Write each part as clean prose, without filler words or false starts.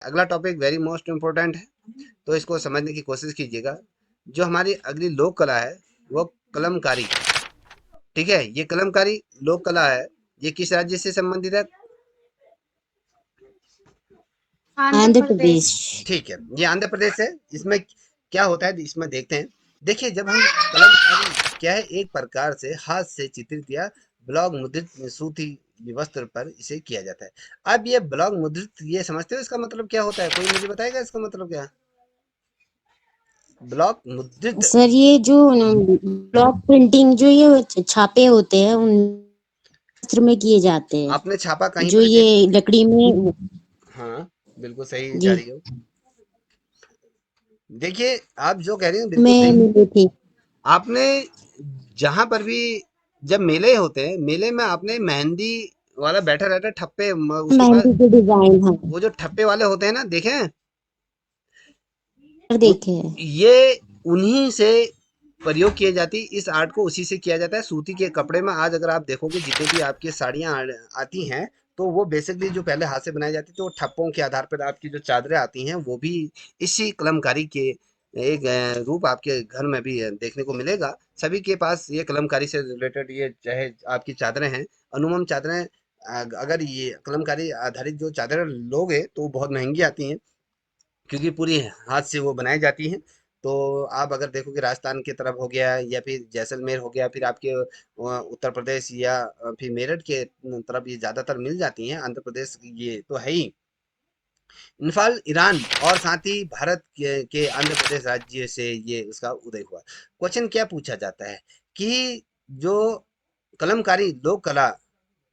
अगला topic very most important है, तो इसको समझने की कोशिश कीजिएगा। जो हमारी अगली लोक कला है वो कलमकारी। ठीक है, ये कलमकारी लोक कला है, ये किस राज्य से संबंधित है? आंध्र प्रदेश। ठीक है, ये आंध्र प्रदेश है। इसमें क्या होता है इसमें देखते हैं। देखिए, जब हम कलमकारी क्या है, एक प्रकार से हाथ से चित्रित या ब्लॉक मुद्रित सूती वस्त्र पर इसे किया जाता है। अब ये ब्लॉक मुद्रित, ये समझते हो इसका मतलब क्या होता है? कोई मुझे बताएगा इसका मतलब क्या है? ब्लॉक मुद्रित। सर ये जो ब्लॉक प्रिंटिंग जो ये छापे होते हैं उन वस्त्र में किए जाते हैं, आपने छापा कहीं जो पर ये लकड़ी में। हाँ, बिल्कुल सही जा जी, रही हो। देखिए, आप जो कह रही हैं बिल्कुल मैं सही। मिली थी। आपने जहां पर भी, जब मेले होते हैं, मेले में आपने मेहंदी वाला बैठा रहता है ठप्पे उसके पास, मेहंदी के डिजाइन, हाँ वो जो ठप्पे वाले होते हैं ना, देखे हैं? सर उन देखे हैं। ये उन्हीं से प्रयोग किए जाती, इस आर्ट को उसी से किया जाता है। सूती के कपड़े में आज अगर आप देखोगे जितने भी आपकी साड़ियाँ आती हैं, तो वो बेसिकली जो पहले हाथ से बनाई जाती थी, वो ठप्पों के आधार पर आपकी जो चादरें आती हैं, वो भी इसी कलमकारी के एक रूप आपके घर में भी देखने को मिलेगा। सभी के पास ये कलमकारी से रिलेटेड, ये चाहे आपकी चादरें हैं, अनुपम चादरें, अगर ये कलमकारी आधारित जो चादरें लोगे तो वो बहुत महंगी आती हैं, क्योंकि पूरी हाथ से वो बनाई जाती हैं। तो आप अगर देखोगे राजस्थान की तरफ हो गया, या फिर जैसलमेर हो गया, फिर आपके उत्तर प्रदेश या फिर मेरठ के तरफ ये ज़्यादातर मिल जाती हैं। आंध्र प्रदेश ये तो है ही। इन्फाल ईरान और साथ ही भारत के आंध्र प्रदेश राज्य से ये उसका उदय हुआ। क्वेश्चन क्या पूछा जाता है कि जो कलमकारी लोक कला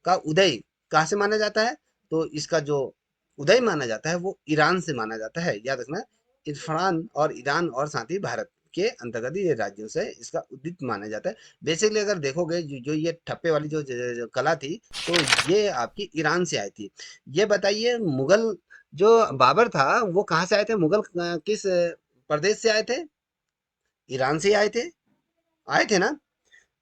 का उदय कहाँ से माना जाता है? तो इसका जो उदय माना जाता है वो ईरान से माना जाता है। याद रखना, इरफान और ईरान और साथ ही भारत के अंतर्गत ये राज्यों से इसका उदित माना जाता है। बेसिकली अगर देखोगे जो ये ठप्पे वाली जो कला थी, तो ये आपकी ईरान से आई थी। ये बताइए, मुगल जो बाबर था वो कहाँ से आए थे? मुगल किस प्रदेश से आए थे? ईरान से ही आए थे ना?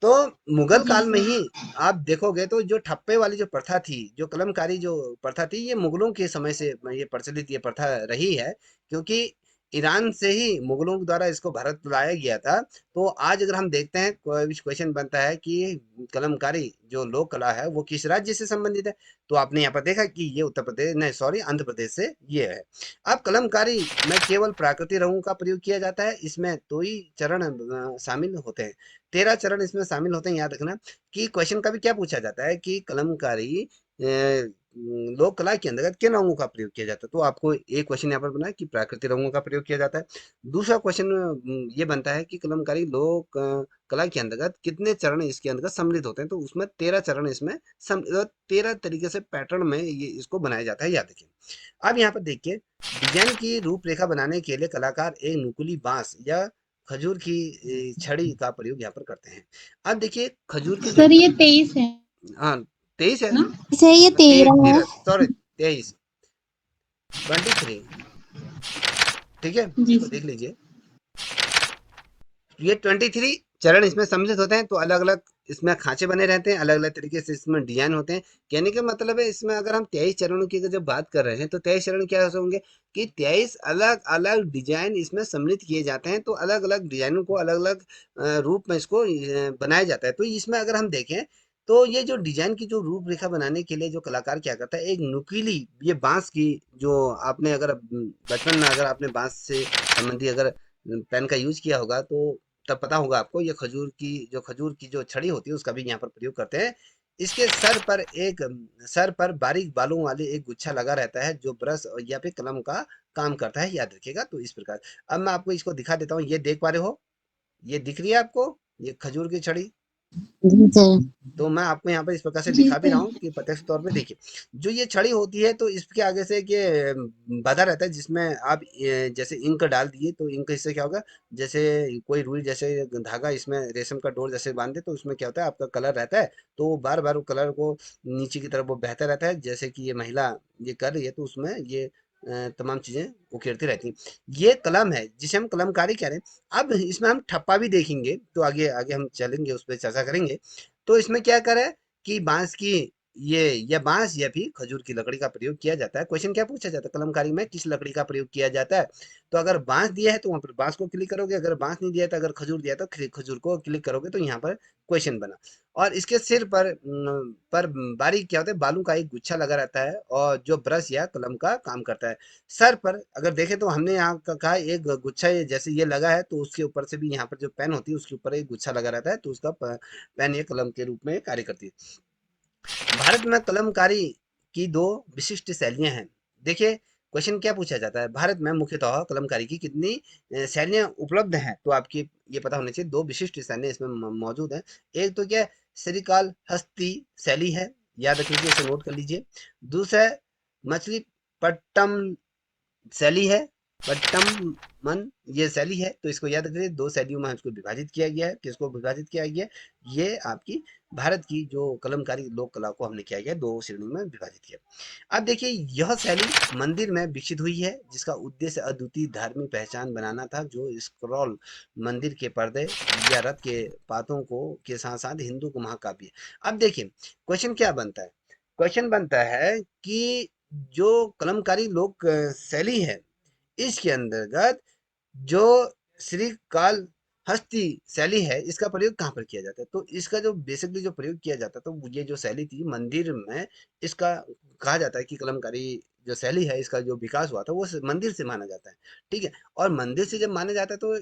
तो मुगल जी काल में सर। ही आप देखोगे तो जो ठप्पे वाली जो प्रथा थी, जो कलमकारी जो प्रथा थी, ये मुगलों के समय से ये प्रचलित ये प्रथा रही है, क्योंकि ईरान से ही मुगलों के द्वारा इसको भारत लाया गया था। तो आज अगर हम देखते हैं, कोई क्वेश्चन बनता है कि कलमकारी जो लोक कला है वो किस राज्य से संबंधित है, तो आपने यहाँ पर देखा कि ये उत्तर प्रदेश, नहीं सॉरी, आंध्र प्रदेश से ये है। अब कलमकारी में केवल प्राकृतिक रंगों का प्रयोग किया जाता है, इसमें दो ही चरण शामिल होते हैं। 13 चरण इसमें शामिल होते हैं। याद रखना कि क्वेश्चन का भी क्या पूछा जाता है कि कलमकारी लोक कला के अंतर्गत किन रंगों का प्रयोग किया जाता है, तो आपको एक क्वेश्चन यहाँ पर बना है कि प्राकृतिक रंगों का प्रयोग किया जाता है। दूसरा क्वेश्चन ये बनता है कि कलमकारी लोक कला के अंतर्गत कितने चरण इसके अंतर्गत सम्मिलित होते हैं, तो उसमें 13 चरण इसमें 13 तरीके से पैटर्न में ये इसको बनाया जाता है। याद रखिए। अब यहाँ पर देखिए, डिजाइन की रूपरेखा बनाने के लिए कलाकार एक नुकीली बांस या खजूर की छड़ी का प्रयोग यहाँ पर करते हैं। अब देखिए, खजूर की जो सर ये 23 है हाँ, 23 है। ना? इसे ये 13 है। 13, सॉरी, 23, 23। ठीक है, जी इसको सर। देख लीजिए। ये 23 चरण इसमें सम्मिलित होते हैं, तो अलग अलग इसमें खांचे बने रहते हैं, अलग अलग तरीके से इसमें डिजाइन होते हैं। कहने का मतलब है, इसमें अगर हम 23 चरणों की अगर जब बात कर रहे हैं, तो 23 चरण क्या होंगे कि 23 अलग अलग डिजाइन इसमें सम्मिलित किए जाते हैं, तो अलग अलग डिजाइनों को अलग अलग रूप में इसको बनाया जाता है। तो इसमें अगर हम देखें, तो ये जो डिजाइन की जो रूपरेखा बनाने के लिए जो कलाकार क्या करता है, एक नुकीली, ये बांस की, जो आपने अगर बचपन में अगर आपने बांस से संबंधी अगर पेन का यूज किया होगा, तो तब पता होगा आपको, ये खजूर की जो छड़ी होती है उसका भी यहाँ पर प्रयोग करते हैं। इसके सर पर बारीक बालों वाले एक गुच्छा लगा रहता है, जो ब्रश या फिर कलम का काम करता है। याद रखिएगा। तो इस प्रकार, अब मैं आपको इसको दिखा देता हूँ। ये देख पा रहे हो? ये दिख रही है आपको, ये खजूर की छड़ी? जी सर। तो मैं आपको यहाँ पर इस प्रकार से जी दिखा भी रहा सर। हूँ कि प्रत्यक्ष तौर पे देखिए, जो ये छड़ी होती है, तो इसके आगे से एक ये बधा रहता है, जिसमें आप जैसे इंक डाल दिए, तो इंक इससे क्या होगा, जैसे कोई रुई जैसे धागा इसमें रेशम का डोर जैसे बांध दे, तो उसमें क्या होता है, आपका कलर रहता है, तो बार बार वो कलर को नीचे की तरफ वो बहता रहता है। जैसे कि ये महिला ये कर रही है, तो उसमें ये तमाम चीजें उकेरती रहती हैं। ये कलम है जिसे हम कलमकारी कह रहे हैं। अब इसमें हम ठप्पा भी देखेंगे, तो आगे आगे हम चलेंगे, उस पर चर्चा करेंगे। तो इसमें क्या करें कि बांस की ये बांस या फिर खजूर की लकड़ी का प्रयोग किया जाता है। क्वेश्चन क्या पूछा जाता है, कलमकारी में किस लकड़ी का प्रयोग किया जाता है? तो अगर बांस दिया है तो वहां पर बांस को क्लिक करोगे, अगर बांस नहीं दिया है तो अगर खजूर दिया है तो खजूर को क्लिक करोगे, तो यहाँ पर क्वेश्चन बना। और इसके सिर पर बारीक क्या होता है, बालू का एक गुच्छा लगा रहता है और जो ब्रश या कलम का काम करता है। सर पर अगर देखें तो हमने यहाँ कहा एक गुच्छा जैसे ये लगा है, तो उसके ऊपर से भी यहाँ पर जो पेन होती है उसके ऊपर एक गुच्छा लगा रहता है, तो उसका पेन या कलम के रूप में कार्य करती है। भारत में कलमकारी की दो विशिष्ट शैलियां हैं। देखिए क्वेश्चन क्या पूछा जाता है, भारत में मुख्यतः कलमकारी की कितनी शैलियां उपलब्ध हैं? तो आपकी ये पता होना चाहिए, दो विशिष्ट शैलियां इसमें मौजूद हैं। एक तो क्या श्रीकाल हस्ती शैली है, याद रख लीजिए, इसे नोट कर लीजिए। दूसरा है मछलीपट्टम शैली है, पट्टमन ये शैली है। तो इसको याद रखिए, दो शैलियों में इसको विभाजित किया गया है। किसको विभाजित किया गया है? ये आपकी भारत की जो कलमकारी लोक कला को हमने किया गया, दो श्रेणियों में विभाजित किया। अब देखिए यह शैली मंदिर में विकसित हुई है, जिसका उद्देश्य अद्वितीय धार्मिक पहचान बनाना था। जो स्क्रॉल मंदिर के पर्दे या रथ के पातों को के साथ साथ हिंदू को महाकाव्य। अब देखिए क्वेश्चन क्या बनता है, क्वेश्चन बनता है कि जो कलमकारी लोक शैली है, इसके अंतर्गत जो श्री काल हस्ती शैली है, इसका प्रयोग कहाँ पर किया जाता है? तो इसका जो बेसिकली जो प्रयोग किया जाता है, तो ये जो शैली थी मंदिर में, इसका कहा जाता है कि कलमकारी जो शैली है इसका जो विकास हुआ था वो मंदिर से माना जाता है। ठीक है, और मंदिर से जब माना जाता है तो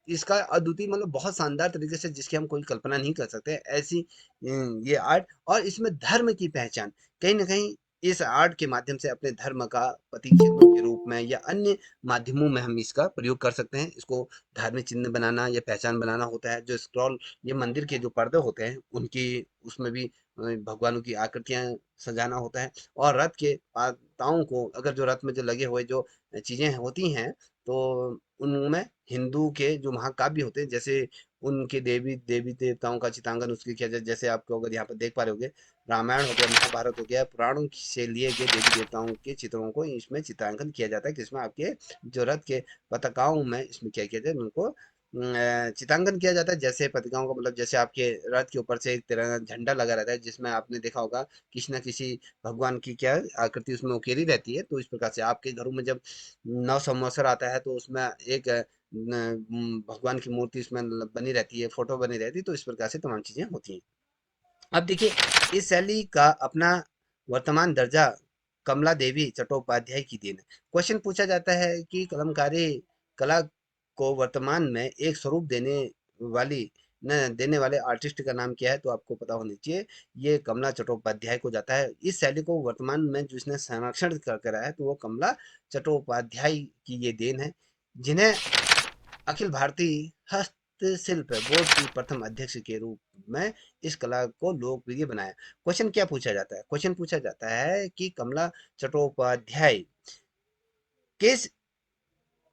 इसका अद्वितीय मतलब बहुत शानदार तरीके से, जिसकी हम कोई कल्पना नहीं कर सकते ऐसी ये आर्ट, और इसमें धर्म की पहचान कहीं ना कहीं इस आर्ट के माध्यम से अपने धर्म का प्रतीक चिन्हों के रूप में या अन्य माध्यमों में हम इसका प्रयोग कर सकते हैं। इसको धार्मिक चिन्ह बनाना या पहचान बनाना होता है। जो स्क्रॉल ये मंदिर के जो पर्दे होते हैं उनकी उसमें भी भगवानों की आकृतियां सजाना होता है। और रथ के पाताओं को, अगर जो रथ में जो लगे हुए जो चीजें होती हैं, तो उनमें हिंदू के जो महाकाव्य होते हैं, जैसे उनके देवी देवी देवताओं का चित्रांकन उसके किया जाए। जैसे आपको अगर यहाँ पर देख पा रहे होगे, रामायण हो गया, महाभारत हो गया, पुराणों से लिए गए देवी देवताओं के चित्रों को इसमें चित्रांकन किया जाता है, जिसमें आपके जो रथ के पताकाओं में इसमें क्या किया जाए, उनको चित्रांकन किया जाता है। जैसे पताकाओं का मतलब, जैसे आपके रथ के ऊपर से एक तिरंगा झंडा लगा रहता है, जिसमें आपने देखा होगा किसी न किसी भगवान की क्या आकृति उसमें उकेरी रहती है। तो इस प्रकार से आपके घरों में जब नौ संवत्सर आता है तो उसमें एक भगवान की मूर्ति उसमें बनी रहती है, फोटो बनी रहती है। तो इस प्रकार से तमाम चीजें होती हैं। अब देखिए इस शैली का अपना वर्तमान दर्जा कमला देवी चट्टोपाध्याय की देन है। क्वेश्चन पूछा जाता है कि कलमकारी कला को वर्तमान में एक स्वरूप वाली देने वाले आर्टिस्ट का नाम क्या है? तो आपको पता होना चाहिए, ये कमला चट्टोपाध्याय को जाता है। इस शैली को वर्तमान में जिसने संरक्षण करके रहा है, तो वो कमला चट्टोपाध्याय की ये देन है, जिन्हें अखिल भारतीय हस्तशिल्प बोर्ड की प्रथम अध्यक्ष के रूप में इस कला को लोकप्रिय बनाया। क्वेश्चन क्या पूछा जाता है, क्वेश्चन पूछा जाता है कि कमला चट्टोपाध्याय किस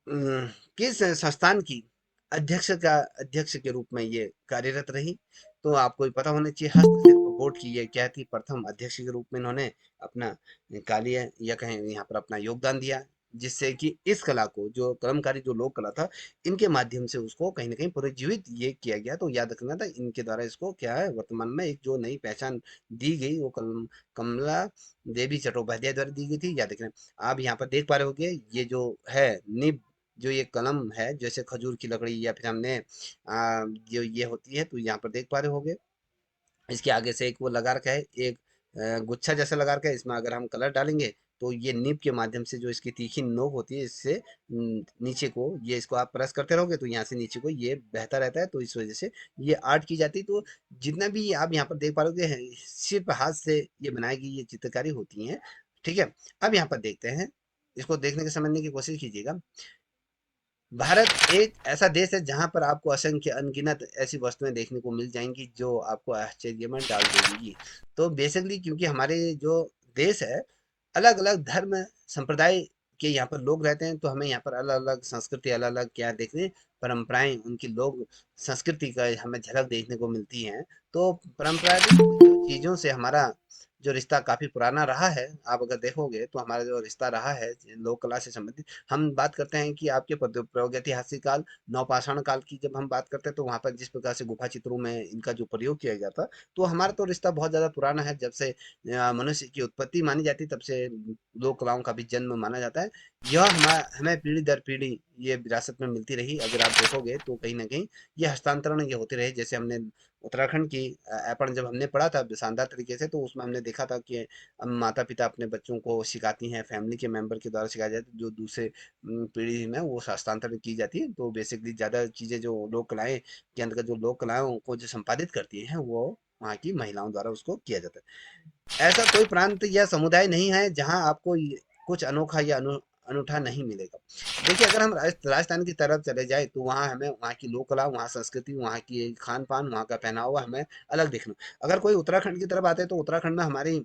अम, किस संस्थान की अध्यक्ष के रूप में ये कार्यरत रही? तो आपको ये पता होना चाहिए, हस्तशिल्प बोर्ड की ये क्या थी, प्रथम अध्यक्ष के रूप में इन्होंने अपना कार्य या कहें यहाँ पर अपना योगदान दिया, जिससे कि इस कला को, जो कलमकारी जो लोक कला था, इनके माध्यम से उसको कहीं ना कहीं पुनर्जीवित ये किया गया। तो याद रखना था, इनके द्वारा इसको क्या है, वर्तमान में एक जो नई पहचान दी गई, वो कमला देवी चट्टोपाध्याय द्वारा दी गई थी, याद रखना। आप यहाँ पर देख पा रहे होगे, ये जो है निब, जो ये कलम है, जैसे खजूर की लकड़ी या फिर हमने जो ये होती है, तो यहाँ पर देख पा रहे होगे, इसके आगे से एक वो लगा रखा है, एक गुच्छा जैसा लगा रखा है। इसमें अगर हम कलर डालेंगे तो ये निब के माध्यम से, जो इसकी तीखी नोक होती है, इससे नीचे को ये, इसको आप प्रेस करते रहोगे तो यहाँ से नीचे को ये बहता रहता है। तो इस वजह से ये आर्ट की जाती है। तो जितना भी आप यहाँ पर देख पा रहे हो, सिर्फ हाथ से ये बनाई गई ये चित्रकारी होती है। ठीक है, अब यहाँ पर देखते हैं, इसको देखने के समझने की कोशिश कीजिएगा। भारत एक ऐसा देश है जहां पर आपको असंख्य अनगिनत ऐसी वस्तुएं देखने को मिल जाएंगी जो आपको आश्चर्य में डाल देंगी। तो बेसिकली क्योंकि हमारे जो देश है, अलग अलग धर्म संप्रदाय के यहाँ पर लोग रहते हैं, तो हमें यहाँ पर अलग अलग संस्कृति, अलग अलग क्या देखने, परंपराएं, उनकी लोग संस्कृति का हमें झलक देखने को मिलती हैं। तो परंपरागत जो चीज़ों से हमारा जो रिश्ता काफ़ी पुराना रहा है, आप अगर देखोगे तो हमारा जो रिश्ता रहा है लोक कला से संबंधित, हम बात करते हैं कि आपके प्रागैतिहासिक काल, नवपाषाण काल की जब हम बात करते हैं तो वहाँ पर जिस प्रकार से गुफा चित्रों में इनका जो प्रयोग किया गया था, तो हमारा तो रिश्ता बहुत ज़्यादा पुराना है। जब से मनुष्य की उत्पत्ति मानी जाती है, तब से लोक कलाओं का भी जन्म माना जाता है। यह हमें पीढ़ी दर पीढ़ी ये विरासत में मिलती रही। अगर आप देखोगे तो कहीं न कहीं ये हस्तांतरण ये होते रहे। जैसे हमने उत्तराखंड की अपन जब हमने पढ़ा था शानदार तरीके से, तो उसमें हमने देखा था कि माता-पिता अपने बच्चों को सिखाती हैं, फैमिली के मेंबर के द्वारा सिखाया जाता है, जो दूसरे पीढ़ी में वो हस्तांतरण की जाती है। तो बेसिकली ज़्यादा चीज़ें जो लोक कलाएँ के अंतर्गत जो लोक कलाओं को जो संपादित करती हैं, वो वहाँ की महिलाओं द्वारा उसको किया जाता है। ऐसा कोई प्रांत या समुदाय नहीं है जहाँ आपको कुछ अनोखा या अनूठा नहीं मिलेगा। देखिए, अगर हम राजस्थान की तरफ चले जाए तो वहाँ हमें वहाँ की लोक कला, वहाँ संस्कृति, वहाँ की खान पान, वहाँ का पहनावा हमें अलग देखना। अगर कोई उत्तराखंड की तरफ आते हैं तो उत्तराखंड में हमारी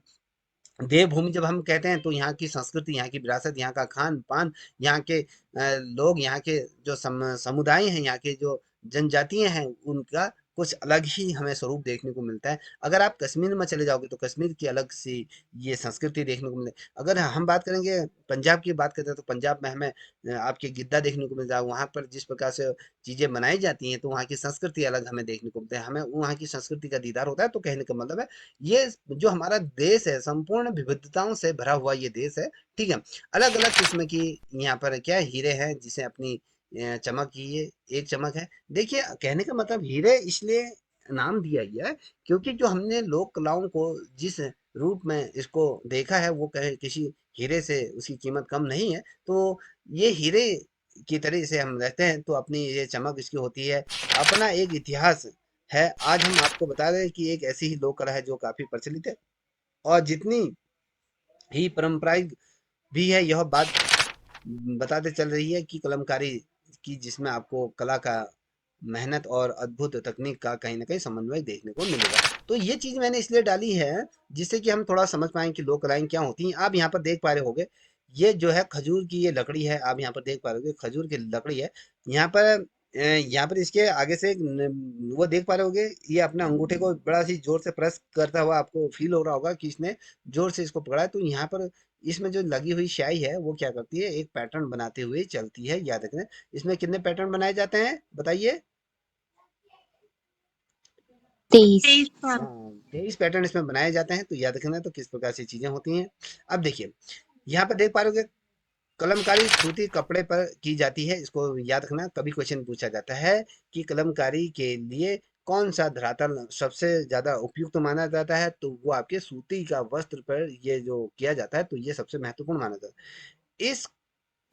देवभूमि जब हम कहते हैं तो यहाँ की संस्कृति, यहाँ की विरासत, यहाँ का खान-पान, यहाँ के लोग, यहाँ के जो समुदाय हैं, यहाँ के जो जनजातियाँ हैं, उनका कुछ अलग ही हमें स्वरूप देखने को मिलता है। अगर आप कश्मीर में चले जाओगे तो कश्मीर की अलग सी ये संस्कृति देखने को मिले। अगर हम बात करेंगे पंजाब की बात करते हैं तो पंजाब में हमें आपके गिद्दा देखने को मिलता है। वहाँ पर जिस प्रकार से चीज़ें बनाई जाती हैं तो वहाँ की संस्कृति अलग हमें देखने को मिलती है। हमें वहाँ की संस्कृति का दीदार होता है। तो कहने का मतलब है, ये जो हमारा देश है संपूर्ण विविधताओं से भरा हुआ ये देश है। ठीक है, अलग अलग किस्म की यहाँ पर क्या हीरे हैं जिसे अपनी चमक ये एक चमक है। देखिए, कहने का मतलब हीरे इसलिए नाम दिया गया है क्योंकि जो हमने लोक कलाओं को जिस रूप में इसको देखा है, वो कहे किसी हीरे से उसकी कीमत कम नहीं है। तो ये हीरे की तरह से हम रहते हैं तो अपनी ये चमक इसकी होती है। अपना एक इतिहास है। आज हम आपको बता दें कि एक ऐसी ही लोक कला है जो काफ़ी प्रचलित है और जितनी ही पारंपरिक भी है। यह बात बताते चल रही है कि कलमकारी की जिसमें आपको कला का मेहनत और अद्भुत तकनीक का कहीं न कहीं समन्वय देखने को मिलेगा। तो ये चीज़ मैंने इसलिए डाली है जिससे कि हम थोड़ा समझ पाएँ कि लोक कलाएँ क्या होती हैं। आप यहाँ पर देख पा रहे होंगे, ये जो है खजूर की ये लकड़ी है। आप यहाँ पर देख पा रहे होंगे खजूर की लकड़ी है। यहाँ पर यहाँ पर इसके आगे से वो देख पा रहे होंगे, ये अपने अंगूठे को बड़ा सी जोर से प्रेस करता हुआ आपको फील हो रहा होगा कि इसने जोर से इसको पकड़ा है। तो यहाँ पर इसमें जो लगी हुई स्याही है वो क्या करती है, एक पैटर्न बनाते हुए चलती है। याद रखना, इसमें कितने पैटर्न बनाए जाते हैं बताइए? 23। 23 पैटर्न इसमें बनाए जाते हैं। तो याद रखना, तो किस प्रकार से चीजें होती हैं। अब देखिए, यहाँ पर देख पा रहे हो, कलमकारी सूती कपड़े पर की जाती है। इसको याद रखना, कभी क्वेश्चन पूछा जाता है कि कलमकारी के लिए कौन सा धरातल सबसे ज्यादा उपयुक्त माना जाता है, तो वो आपके सूती का वस्त्र पर ये जो किया जाता है, तो ये सबसे महत्वपूर्ण माना जाता है। इस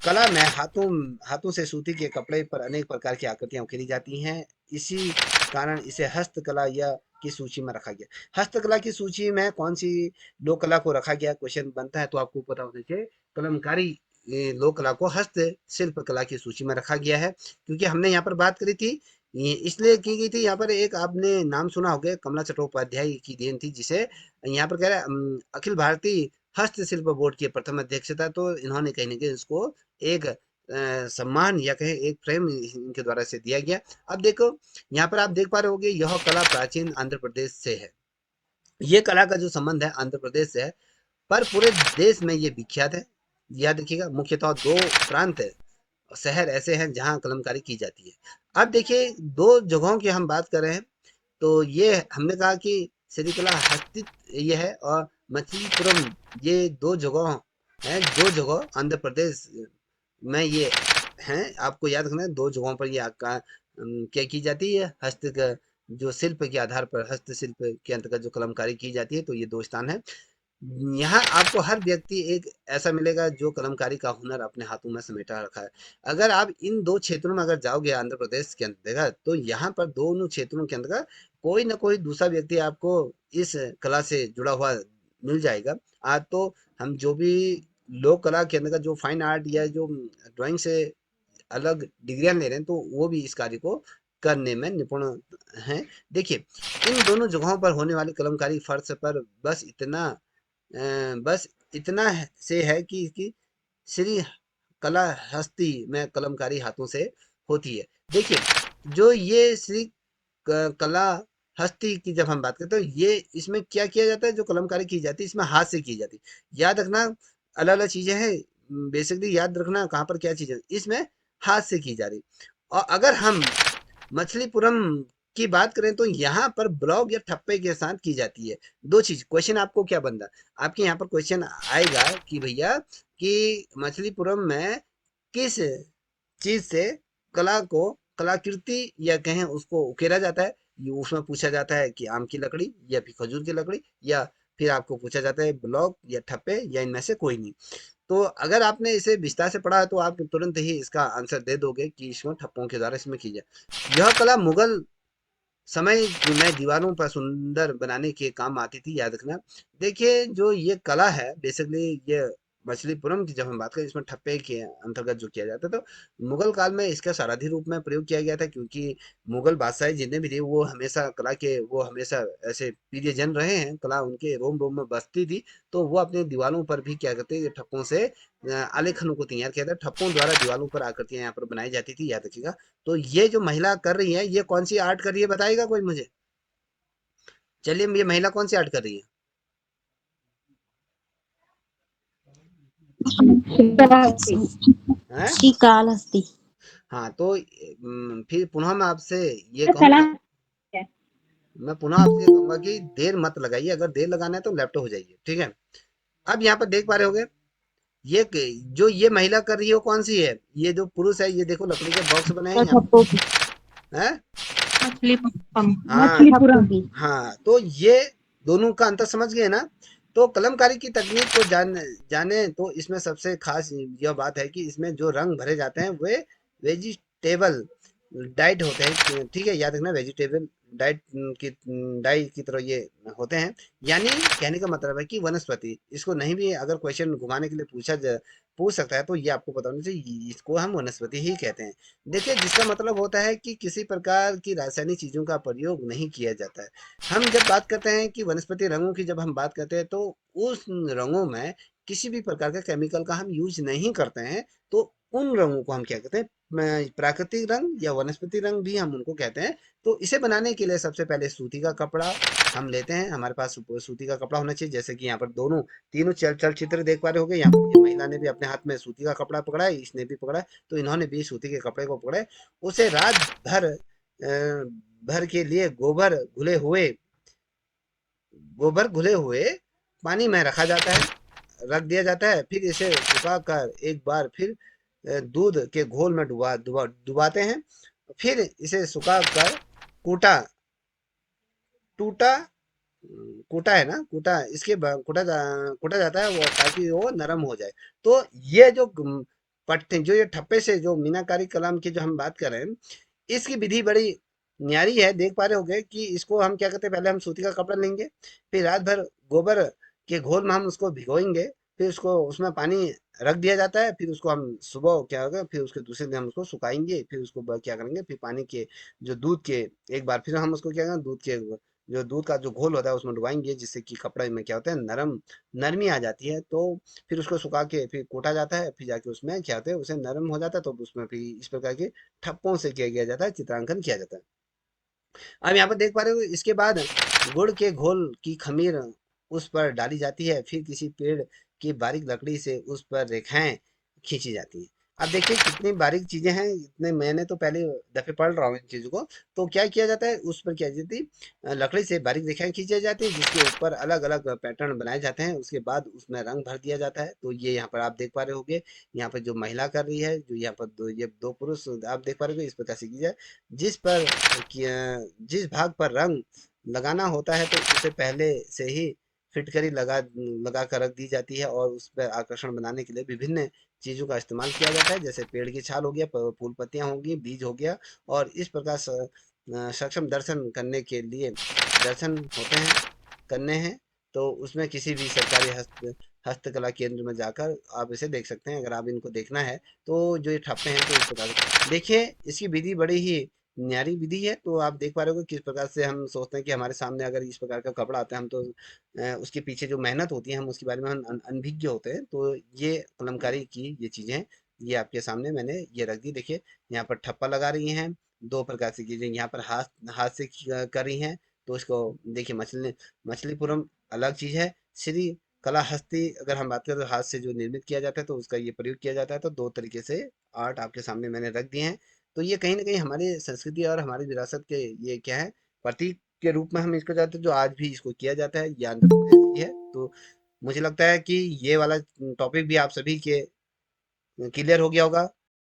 कला में हाथों हाथों से सूती के कपड़े पर अनेक प्रकार की आकृतियां उकेरी जाती हैं। इसी कारण इसे हस्तकला या की सूची में रखा गया। हस्तकला की सूची में कौन सी लोक कला को रखा गया, क्वेश्चन बनता है तो आपको पता होना चाहिए। कलमकारी लोक कला को हस्त शिल्प कला की सूची में रखा गया है क्योंकि हमने यहाँ पर बात करी थी। ये इसलिए की गई थी। यहाँ पर एक आपने नाम सुना होगा, कमला चट्टोपाध्याय की देन थी, जिसे यहाँ पर कह रहा है अखिल भारतीय हस्तशिल्प बोर्ड के प्रथम अध्यक्षता। तो इन्होंने कहीं ना कहीं इसको एक सम्मान या कहे एक फ्रेम इनके द्वारा से दिया गया। अब देखो, यहाँ पर आप देख पा रहे होगे, यह कला प्राचीन आंध्र प्रदेश से है। ये कला का जो संबंध है आंध्र प्रदेश से है, पर पूरे देश में ये विख्यात है। याद रखिएगा, मुख्यतः दो प्रांत है, शहर ऐसे हैं जहाँ कलमकारी की जाती है। अब देखिए, दो जगहों की हम बात कर रहे हैं। तो ये हमने कहा कि श्रीकला हस्तित ये है और मछलीपुरम, ये दो जगह हैं। दो जगह आंध्र प्रदेश में ये हैं। आपको याद रखना है, दो जगहों पर ये आपका क्या की जाती है, हस्त जो शिल्प के आधार पर हस्तशिल्प के अंतर्गत जो कलमकारी की जाती है, तो ये दो स्थान है। यहाँ आपको हर व्यक्ति एक ऐसा मिलेगा जो कलमकारी का हुनर अपने हाथों में समेटा रखा है। अगर आप इन दो क्षेत्रों में अगर जाओगे आंध्र प्रदेश के अंतर्गत, तो यहाँ पर दोनों क्षेत्रों के अंतर्गत कोई ना कोई दूसरा व्यक्ति आपको इस कला से जुड़ा हुआ मिल जाएगा। आज तो हम जो भी लोक कला के अंतर्गत जो फाइन आर्ट या जो ड्राइंग से अलग डिग्रियां ले रहे हैं, तो वो भी इस कार्य को करने में निपुण हैं। देखिए, इन दोनों जगहों पर होने वाली कलमकारी फर्श पर बस इतना से है कि इसकी श्री कला हस्ती में कलमकारी हाथों से होती है। देखिए, जो ये श्री कला हस्ती की जब हम बात करते हैं तो ये इसमें क्या किया जाता है, जो कलमकारी की जाती है इसमें हाथ से की जाती है। याद रखना अलग अलग चीजें हैं, बेसिकली याद रखना कहाँ पर क्या चीजें, इसमें हाथ से की जा रही। और अगर हम मछलीपुरम की बात करें तो यहाँ पर ब्लॉक या ठप्पे के साथ की जाती है। दो चीज, क्वेश्चन आपको क्या बनता है, आपके यहाँ पर क्वेश्चन आएगा कि भैया कि मछलीपुरम में किस चीज से कला को, कलाकृति या कहें उसको उकेरा जाता है। ये उसमें पूछा जाता है कि आम की लकड़ी या फिर खजूर की लकड़ी, या फिर आपको पूछा जाता है ब्लॉक या ठप्पे या इनमें से कोई नहीं। तो अगर आपने इसे विस्तार से पढ़ा है तो आप तुरंत ही इसका आंसर दे दोगे कि इसमें ठप्पों के द्वारा इसमें की जाए। यह कला मुगल समय में दीवारों पर सुंदर बनाने के काम आती थी, याद रखना। देखिए जो ये कला है बेसिकली, ये मछलीपुरम की जब हम बात करें इसमें ठप्पे के अंतर्गत जो किया जाता है, तो मुगल काल में इसका सारथी रूप में प्रयोग किया गया था, क्योंकि मुगल बादशाह जितने भी थे वो हमेशा कला के, वो हमेशा ऐसे प्रिय जन रहे हैं, कला उनके रोम रोम में बसती थी। तो वो अपने दीवारों पर भी क्या करते हैं, ये ठप्पों से आलेखनों को तैयार किया था। ठप्पों द्वारा दीवारों पर आकृतियां यहाँ पर बनाई जाती थी, याद रखिएगा। तो ये जो महिला कर रही है ये कौन सी आर्ट कर रही है, बताएगा कोई मुझे? चलिए ये महिला कौन सी आर्ट कर रही श्रीकाल है? हैं? श्रीकालहस्ती। हाँ तो फिर पुनः मैं आपसे ये कला कहूंगा, है। मैं पुनः आपसे ये कहूंगा कि देर मत लगाइए, अगर देर लगाना है तो लैपटॉप हो जाइए, ठीक है। अब यहाँ पर देख पा रहे होगे ये जो ये महिला कर रही है वो कौन सी है, ये जो पुरुष है ये देखो लकड़ी के बॉक्स बने हैं यहाँ ठप्पों की। पर है। मछलीपुरम हाँ ठप्पों मछलीपुरम की। हाँ, तो ये दोनों का अंतर समझ गए ना। तो कलमकारी की तकनीक को जाने तो इसमें सबसे खास यह बात है कि इसमें जो रंग भरे जाते हैं वे वेजिटेबल डाइट होते हैं, ठीक है, याद रखना वेजिटेबल डाइट की डाई की तरह ये होते हैं। यानी कहने का मतलब है कि वनस्पति, इसको नहीं भी अगर क्वेश्चन घुमाने के लिए पूछ सकता है तो ये आपको पता होना चाहिए, इसको हम वनस्पति ही कहते हैं। देखिए जिसका मतलब होता है कि किसी प्रकार की रासायनिक चीजों का प्रयोग नहीं किया जाता है। हम जब बात करते हैं कि वनस्पति रंगों की, जब हम बात करते हैं तो उस रंगों में किसी भी प्रकार का केमिकल का हम यूज नहीं करते हैं। तो उन रंगों को हम क्या कहते हैं, प्राकृतिक रंग या वनस्पति रंग भी हम उनको कहते हैं। तो इसे बनाने के लिए सबसे पहले सूती का कपड़ा हम लेते हैं, हमारे पास सूती का कपड़ा होना चाहिए। जैसे कि यहाँ पर दोनों तीनों चलचित्र देख पा रहे होंगे, यहाँ पर ये महिला ने भी अपने हाथ में सूती का कपड़ा पकड़ा है, इसने भी पकड़ा है, तो इन्होंने भी सूती के कपड़े को पकड़े। उसे रात भर भर के लिए गोबर घुले हुए पानी में रखा जाता है, रख दिया जाता है। फिर इसे सुखाकर एक बार फिर दूध के घोल में डुबाते हैं। फिर इसे सुखाकर कूटा टूटा कूटा है ना, कूटा इसके कूटा जाता है वो, ताकि वो नरम हो जाए। तो ये जो पट्टे, जो ये ठप्पे से जो मीनाकारी कलाम की जो हम बात कर रहे हैं, इसकी विधि बड़ी न्यारी है। देख पा रहे होगे कि इसको हम क्या करते हैं, पहले हम सूती का कपड़ा लेंगे, फिर रात भर गोबर के घोल में हम उसको भिगोएंगे, फिर उसको उसमें पानी रख दिया जाता है, फिर उसको हम सुबह क्या होगा, फिर उसके दूसरे दिन हम उसको सुखाएंगे, फिर उसको क्या करेंगे, फिर पानी के जो दूध के एक बार फिर हम उसको क्या करेंगे, दूध के जो दूध का जो घोल होता है उसमें डुबाएंगे, जिससे कि कपड़े में क्या होता है, नरमी आ जाती है। तो फिर उसको सुखा के फिर कूटा जाता है, फिर जाके उसमें क्या होता है, उसे नरम हो जाता है, तो उसमें फिर इस प्रकार के ठप्पों से किया गया जाता है, चित्रांकन किया जाता है। अब यहाँ पर देख पा रहे हो इसके बाद गुड़ के घोल की खमीर उस पर डाली जाती है, फिर किसी पेड़ की बारीक लकड़ी से उस पर रेखाएं खींची जाती हैं। अब देखिए कितनी बारीक चीजें हैं, इतने मैंने तो पहले दफे पढ़ रहा हूँ इन चीजों को। तो क्या किया जाता है, उस पर क्या जाती लकड़ी से बारीक रेखाएं खींची जाती है, जिसके ऊपर अलग अलग पैटर्न बनाए जाते हैं। उसके बाद उसमें रंग भर दिया जाता है। तो ये यहाँ पर आप देख पा रहे होगे, यहाँ पर जो महिला कर रही है, जो यहाँ पर ये दो पुरुष आप देख पा रहे हो, इस प्रकार से की जाए। जिस पर जिस भाग पर रंग लगाना होता है तो उसे पहले से ही फिटकरी लगा कर रख दी जाती है, और उस पर आकर्षण बनाने के लिए विभिन्न चीजों का इस्तेमाल किया जाता है। जैसे पेड़ की छाल हो गया, फूल पत्तियां होंगी, बीज हो गया, और इस प्रकार सक्षम दर्शन करने के लिए दर्शन होते हैं, करने हैं। तो उसमें किसी भी सरकारी हस्तकला केंद्र में जाकर आप इसे देख सकते हैं, अगर आप इनको देखना है। तो जो ये ठप्पे हैं तो इस प्रकार देखिए, इसकी विधि बड़ी ही न्यारी विधि है। तो आप देख पा रहे हो किस प्रकार से हम सोचते हैं कि हमारे सामने अगर इस प्रकार का कपड़ा आता है, हम तो उसके पीछे जो मेहनत होती है हम उसके बारे में हम अनभिज्ञ होते हैं। तो ये कलमकारी की ये चीजें हैं, ये आपके सामने मैंने ये रख दी। देखिए यहाँ पर ठप्पा लगा रही हैं, दो प्रकार से चीजें यहाँ पर हाथ हाथ से कर रही हैं, तो इसको देखिए, मछलीपुरम अलग चीज़ है। श्री कलाहस्ती अगर हम बात करें तो हाथ से जो निर्मित किया जाता है तो उसका ये प्रयोग किया जाता है। तो 2 तरीके से आर्ट आपके सामने मैंने रख दिए हैं। तो ये कहीं न कहीं हमारी संस्कृति और हमारी विरासत के ये क्या है, प्रतीक के रूप में हम इसको जानते हैं, जो आज भी इसको किया जाता है। ये आंध्र प्रदेश की है। तो मुझे लगता है कि ये वाला टॉपिक भी आप सभी के क्लियर हो गया होगा।